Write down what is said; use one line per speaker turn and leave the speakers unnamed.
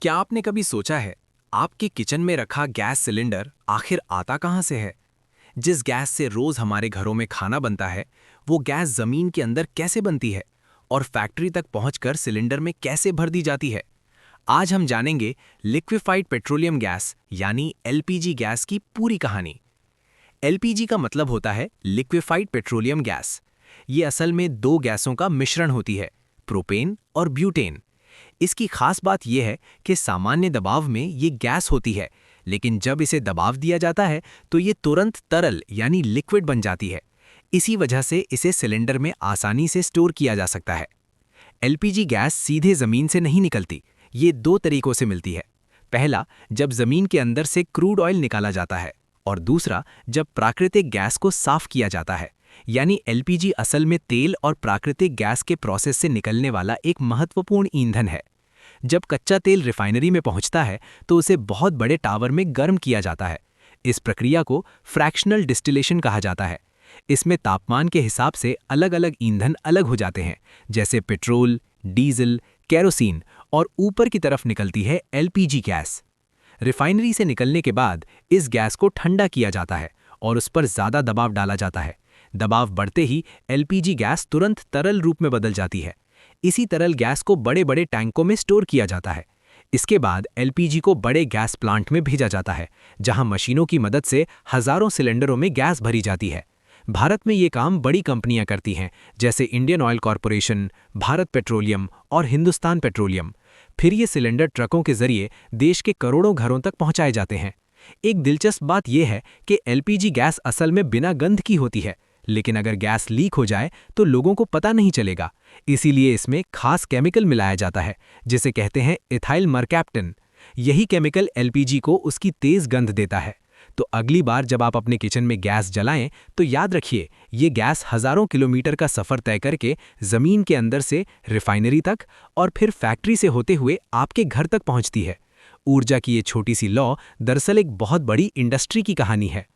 क्या आपने कभी सोचा है आपके किचन में रखा गैस सिलेंडर आखिर आता कहां से है? जिस गैस से रोज हमारे घरों में खाना बनता है, वो गैस जमीन के अंदर कैसे बनती है और फैक्ट्री तक पहुंचकर सिलेंडर में कैसे भर दी जाती है? आज हम जानेंगे लिक्विफाइड पेट्रोलियम गैस यानी एलपीजी गैस की पूरी कहानी। एलपीजी का मतलब होता है लिक्विफाइड पेट्रोलियम गैस। ये असल में दो गैसों का मिश्रण होती है, प्रोपेन और ब्यूटेन। इसकी खास बात यह है कि सामान्य दबाव में ये गैस होती है, लेकिन जब इसे दबाव दिया जाता है तो ये तुरंत तरल यानी लिक्विड बन जाती है। इसी वजह से इसे सिलेंडर में आसानी से स्टोर किया जा सकता है। एलपीजी गैस सीधे जमीन से नहीं निकलती, ये दो तरीकों से मिलती है। पहला, जब जमीन के अंदर से क्रूड ऑयल निकाला जाता है, और दूसरा, जब प्राकृतिक गैस को साफ किया जाता है। यानी एलपीजी असल में तेल और प्राकृतिक गैस के प्रोसेस से निकलने वाला एक महत्वपूर्ण ईंधन है। जब कच्चा तेल रिफाइनरी में पहुंचता है तो उसे बहुत बड़े टावर में गर्म किया जाता है। इस प्रक्रिया को फ्रैक्शनल डिस्टिलेशन कहा जाता है। इसमें तापमान के हिसाब से अलग अलग ईंधन अलग हो जाते हैं, जैसे पेट्रोल, डीजल, केरोसिन, और ऊपर की तरफ निकलती है एलपीजी गैस। रिफाइनरी से निकलने के बाद इस गैस को ठंडा किया जाता है और उस पर ज़्यादा दबाव डाला जाता है। दबाव बढ़ते ही एलपीजी गैस तुरंत तरल रूप में बदल जाती है। इसी तरल गैस को बड़े बड़े टैंकों में स्टोर किया जाता है। इसके बाद एलपीजी को बड़े गैस प्लांट में भेजा जाता है, जहां मशीनों की मदद से हजारों सिलेंडरों में गैस भरी जाती है। भारत में ये काम बड़ी कंपनियां करती हैं, जैसे Indian oil corporation, Bharat petroleum और हिंदुस्तान पेट्रोलियम। फिर ये सिलेंडर ट्रकों के जरिए देश के करोड़ों घरों तक पहुंचाए जाते हैं। एक दिलचस्प बात यह है कि एलपीजी गैस असल में बिना गंध की होती है, लेकिन अगर गैस लीक हो जाए तो लोगों को पता नहीं चलेगा। इसीलिए इसमें खास केमिकल मिलाया जाता है, जिसे कहते हैं इथाइल मरकैप्टन। यही केमिकल एलपीजी को उसकी तेज गंध देता है। तो अगली बार जब आप अपने किचन में गैस जलाएं तो याद रखिए, ये गैस हजारों किलोमीटर का सफर तय करके जमीन के अंदर से रिफाइनरी तक और फिर फैक्ट्री से होते हुए आपके घर तक पहुंचती है। ऊर्जा की ये छोटी सी लॉ दरअसल एक बहुत बड़ी इंडस्ट्री की कहानी है।